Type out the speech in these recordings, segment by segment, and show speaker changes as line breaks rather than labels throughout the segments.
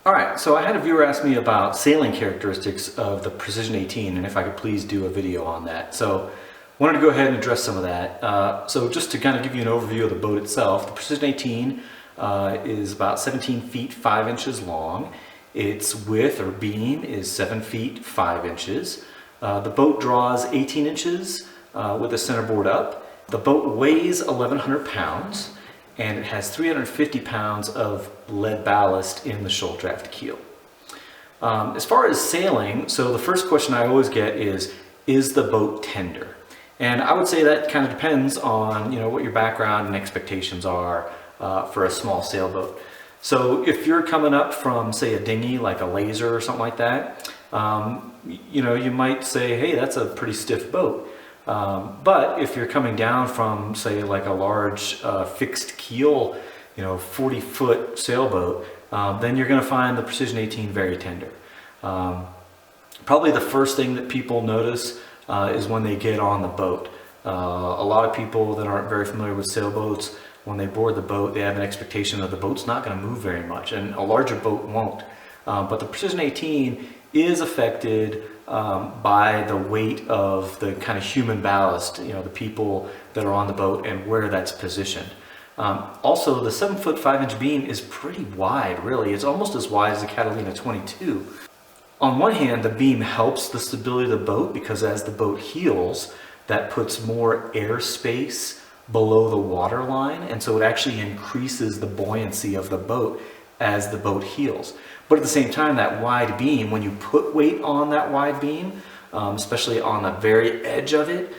All right, so I had a viewer ask me about sailing characteristics of the Precision 18 and if I could please do a video on that. So I wanted to go ahead and address some of that. So just to kind of give you an overview of the boat itself, the Precision 18 is about 17 feet 5 inches long. Its width or beam is 7 feet 5 inches. The boat draws 18 inches with the centerboard up. The boat weighs 1,100 pounds. And it has 350 pounds of lead ballast in the shoal draft keel. As far as sailing, so the first question I always get is the boat tender? And I would say that kind of depends on what your background and expectations are for a small sailboat. So if you're coming up from, say, a dinghy like a laser or something like that, you might say, hey, that's a pretty stiff boat. But if you're coming down from, say, like a large fixed keel, 40-foot sailboat, then you're going to find the Precision 18 very tender. Probably the first thing that people notice is when they get on the boat. A lot of people that aren't very familiar with sailboats, when they board the boat, they have an expectation that the boat's not going to move very much, and a larger boat won't. But the Precision 18 is affected by the weight of the kind of human ballast, the people that are on the boat and where that's positioned. Also, the 7 foot 5 inch beam is pretty wide, really. It's almost as wide as a Catalina 22. On one hand, the beam helps the stability of the boat because as the boat heels, that puts more airspace below the water line, and so it actually increases the buoyancy of the boat as the boat heels. But at the same time, that wide beam, when you put weight on that wide beam, especially on the very edge of it,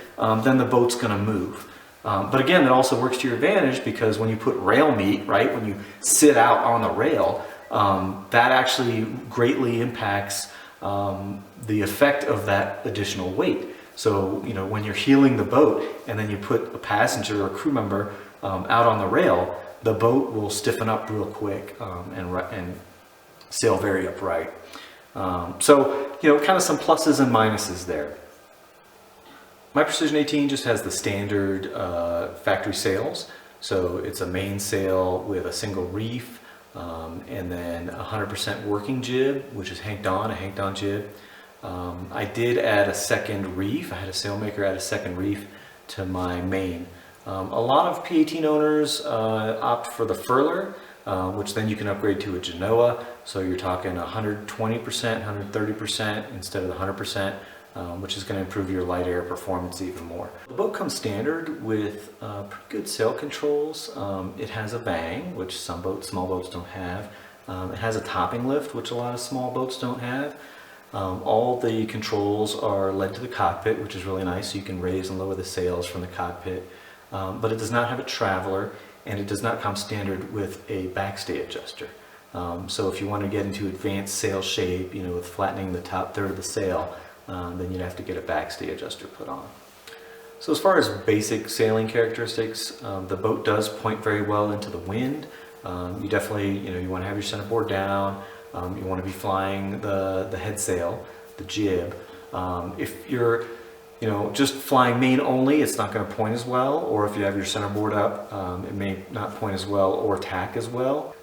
then the boat's going to move. But again, that also works to your advantage because when you put rail meat, right, when you sit out on the rail, that actually greatly impacts the effect of that additional weight. So, when you're heeling the boat and then you put a passenger or a crew member out on the rail, the boat will stiffen up real quick and sail very upright. So, kind of some pluses and minuses there. My Precision 18 just has the standard factory sails. So it's a mainsail with a single reef and then 100% working jib, which is hanked on jib. I did add a second reef. I had a sailmaker add a second reef to my main. A lot of P18 owners opt for the furler, which then you can upgrade to a Genoa. So you're talking 120%, 130% instead of the 100%, which is going to improve your light air performance even more. The boat comes standard with pretty good sail controls. It has a bang, which some small boats don't have. It has a topping lift, which a lot of small boats don't have. All the controls are led to the cockpit, which is really nice, so you can raise and lower the sails from the cockpit. But it does not have a traveler, and it does not come standard with a backstay adjuster. So if you want to get into advanced sail shape, with flattening the top third of the sail, then you'd have to get a backstay adjuster put on. So as far as basic sailing characteristics, the boat does point very well into the wind. You definitely, you want to have your centerboard down. You want to be flying the head sail, the jib. If you're just flying main only, it's not going to point as well, or if you have your centerboard up, it may not point as well or tack as well.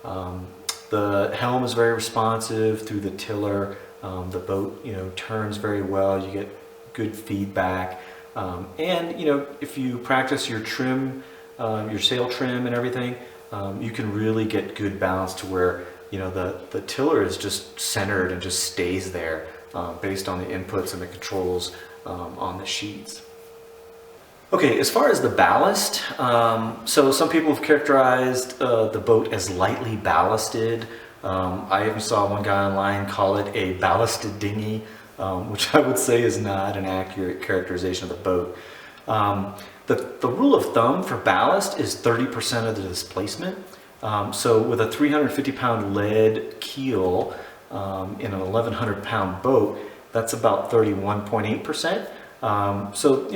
The helm is very responsive through the tiller. The boat, turns very well. You get good feedback. And, if you practice your trim, your sail trim and everything, you can really get good balance to where, the tiller is just centered and just stays there based on the inputs and the controls on the sheets. Okay, as far as the ballast, so some people have characterized the boat as lightly ballasted. I even saw one guy online call it a ballasted dinghy, which I would say is not an accurate characterization of the boat. The rule of thumb for ballast is 30% of the displacement. So with a 350-pound lead keel in an 1,100-pound boat, that's about 31.8%. So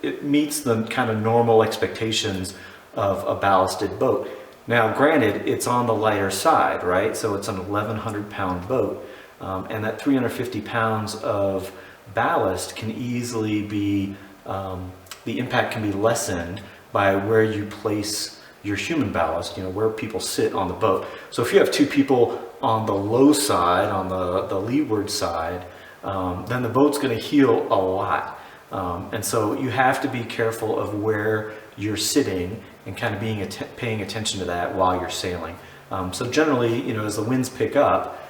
it meets the kind of normal expectations of a ballasted boat. Now, granted, it's on the lighter side, right? So it's an 1,100-pound boat, and that 350 pounds of ballast can easily be, the impact can be lessened by where you place your human ballast, where people sit on the boat. So if you have two people on the low side, on the leeward side, then the boat's going to heel a lot. And so you have to be careful of where you're sitting and kind of paying attention to that while you're sailing. So generally, as the winds pick up,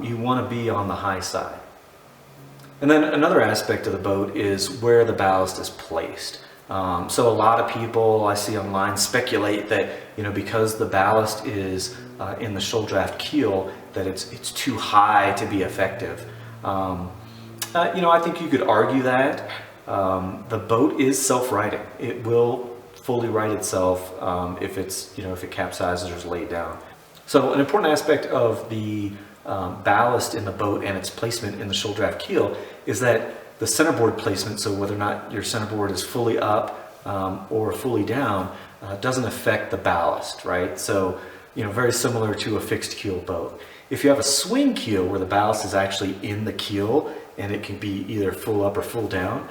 you want to be on the high side. And then another aspect of the boat is where the ballast is placed. So a lot of people I see online speculate that because the ballast is in the shoal draft keel, that it's too high to be effective. I think you could argue that. The boat is self-righting. It will fully right itself if it capsizes or is laid down. So an important aspect of the ballast in the boat and its placement in the shoal draft keel is that the centerboard placement, so whether or not your centerboard is fully up or fully down, doesn't affect the ballast, right? So, very similar to a fixed keel boat. If you have a swing keel where the ballast is actually in the keel and it can be either full up or full down,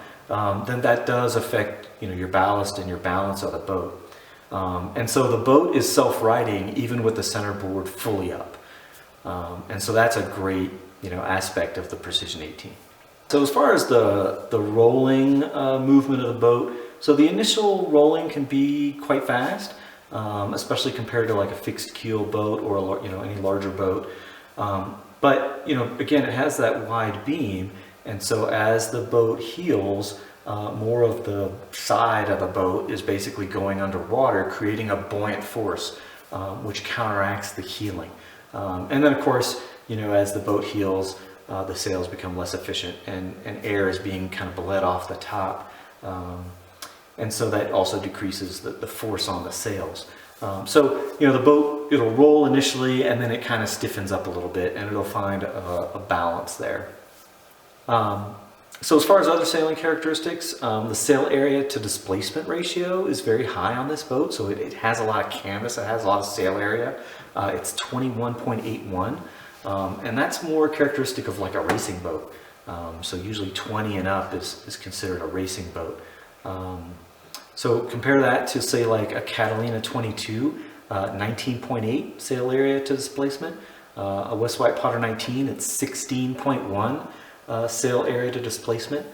then that does affect your ballast and your balance of the boat. And so the boat is self-righting even with the centerboard fully up. And so that's a great aspect of the Precision 18. So as far as the rolling movement of the boat, so the initial rolling can be quite fast, especially compared to like a fixed keel boat or any larger boat. But again, it has that wide beam, and so as the boat heels, more of the side of the boat is basically going underwater, creating a buoyant force, which counteracts the heeling. And then of course, as the boat heels, the sails become less efficient and air is being kind of bled off the top. And so that also decreases the force on the sails. So, the boat, it'll roll initially and then it kind of stiffens up a little bit and it'll find a balance there. So as far as other sailing characteristics, the sail area to displacement ratio is very high on this boat. So it has a lot of canvas, it has a lot of sail area. It's 21.81. And that's more characteristic of like a racing boat. So usually 20 and up is considered a racing boat. So compare that to say like a Catalina 22, 19.8 sail area to displacement. A West White Potter 19, it's 16.1 sail area to displacement.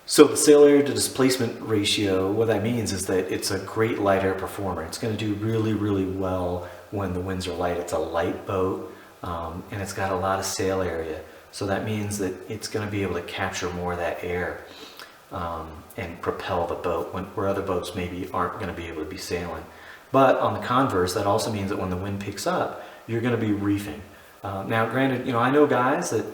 So the sail area to displacement ratio, what that means is that it's a great light air performer. It's going to do really, really well when the winds are light. It's a light boat. And it's got a lot of sail area, so that means that it's going to be able to capture more of that air and propel the boat where other boats maybe aren't going to be able to be sailing. But on the converse, that also means that when the wind picks up, you're going to be reefing. Now granted, I know guys that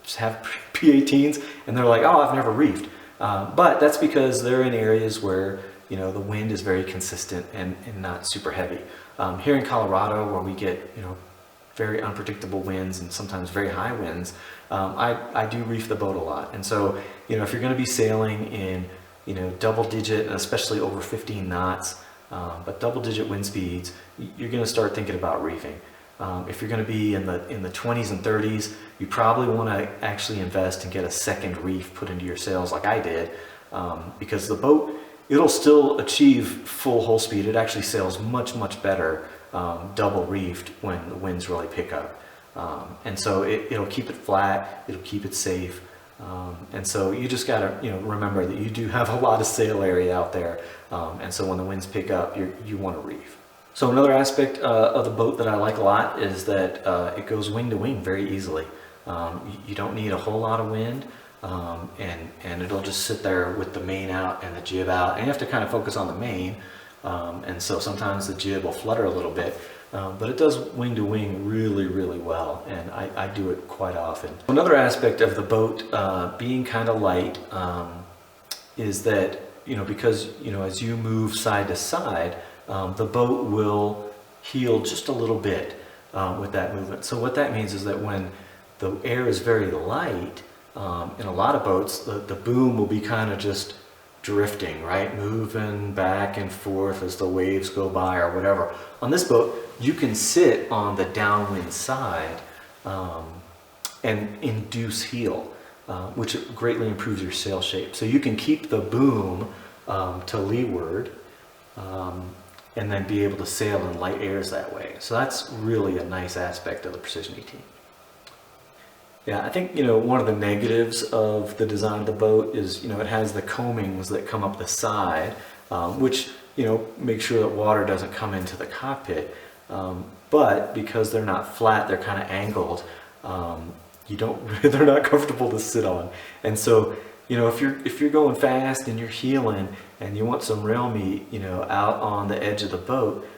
just have P18s and they're like, oh, I've never reefed, but that's because they're in areas where the wind is very consistent and not super heavy. Here in Colorado, where we get very unpredictable winds and sometimes very high winds, I do reef the boat a lot. And so, if you're going to be sailing in, double digit, and especially over 15 knots, but double digit wind speeds, you're going to start thinking about reefing. If you're going to be in the 20s and 30s, you probably want to actually invest and get a second reef put into your sails like I did, because the boat, it'll still achieve full hull speed. It actually sails much, much better double reefed when the winds really pick up. And so it'll keep it flat, it'll keep it safe. And so you just got to remember that you do have a lot of sail area out there. And so when the winds pick up, you want to reef. So another aspect of the boat that I like a lot is that it goes wing to wing very easily. You don't need a whole lot of wind. And it'll just sit there with the main out and the jib out, and you have to kind of focus on the main, and so sometimes the jib will flutter a little bit, but it does wing to wing really, really well, and I do it quite often. Another aspect of the boat being kind of light is that because as you move side to side, the boat will heel just a little bit with that movement. So what that means is that when the air is very light, in a lot of boats, the boom will be kind of just drifting, right? Moving back and forth as the waves go by or whatever. On this boat, you can sit on the downwind side and induce heel, which greatly improves your sail shape. So you can keep the boom to leeward, and then be able to sail in light airs that way. So that's really a nice aspect of the Precision 18. Yeah, I think, one of the negatives of the design of the boat is, it has the coamings that come up the side, which, make sure that water doesn't come into the cockpit. But because they're not flat, they're kind of angled, they're not comfortable to sit on. And so, if you're going fast and you're heeling and you want some rail meat, out on the edge of the boat,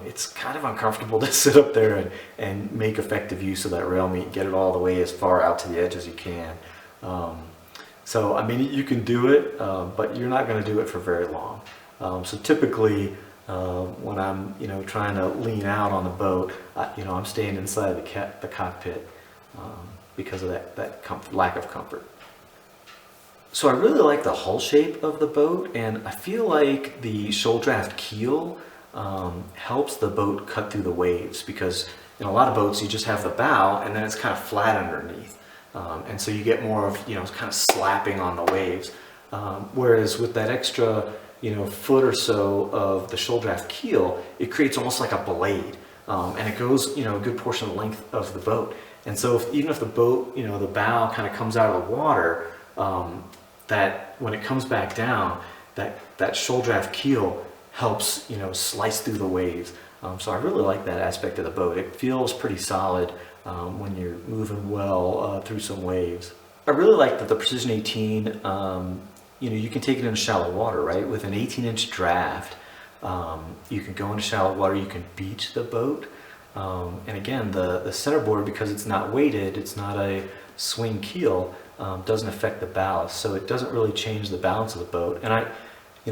it's kind of uncomfortable to sit up there and make effective use of that rail meat, get it all the way as far out to the edge as you can. So, I mean, you can do it, but you're not going to do it for very long. So typically, when I'm, trying to lean out on the boat, I'm staying inside the cockpit because of that lack of comfort. So I really like the hull shape of the boat, and I feel like the shoal draft keel helps the boat cut through the waves, because in a lot of boats you just have the bow and then it's kind of flat underneath, and so you get more of kind of slapping on the waves, whereas with that extra foot or so of the shoal draft keel, it creates almost like a blade, and it goes a good portion of the length of the boat. And so even if the boat, the bow kind of comes out of the water, that when it comes back down, that shoal draft keel helps slice through the waves. So I really like that aspect of the boat. It feels pretty solid when you're moving well through some waves. I really like that the Precision 18, you can take it into shallow water, right? With an 18-inch draft, you can go into shallow water, you can beach the boat. And again, the centerboard, because it's not weighted, it's not a swing keel, doesn't affect the ballast, so it doesn't really change the balance of the boat. And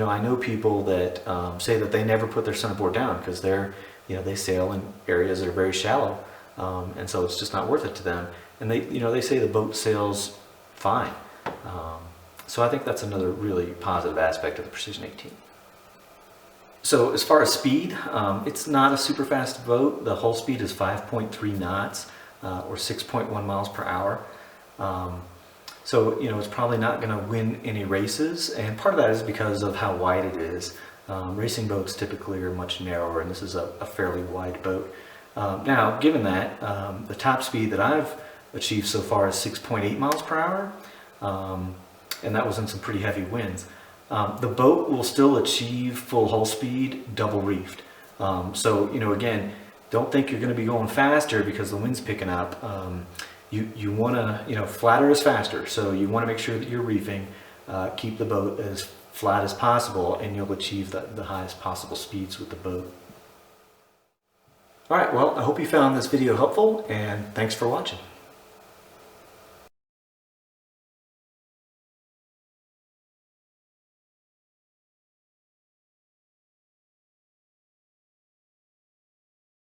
I know people that say that they never put their centerboard down because they sail in areas that are very shallow, and so it's just not worth it to them. And they say the boat sails fine. So I think that's another really positive aspect of the Precision 18. So as far as speed, it's not a super fast boat. The hull speed is 5.3 knots or 6.1 miles per hour. So it's probably not going to win any races, and part of that is because of how wide it is. Racing boats typically are much narrower, and this is a fairly wide boat. Now, given that, the top speed that I've achieved so far is 6.8 miles per hour, and that was in some pretty heavy winds. The boat will still achieve full hull speed double reefed. So again, don't think you're going to be going faster because the wind's picking up. You want to, flatter is faster, so you want to make sure that you're reefing, keep the boat as flat as possible, and you'll achieve the highest possible speeds with the boat. Alright, well, I hope you found this video helpful, and thanks for watching.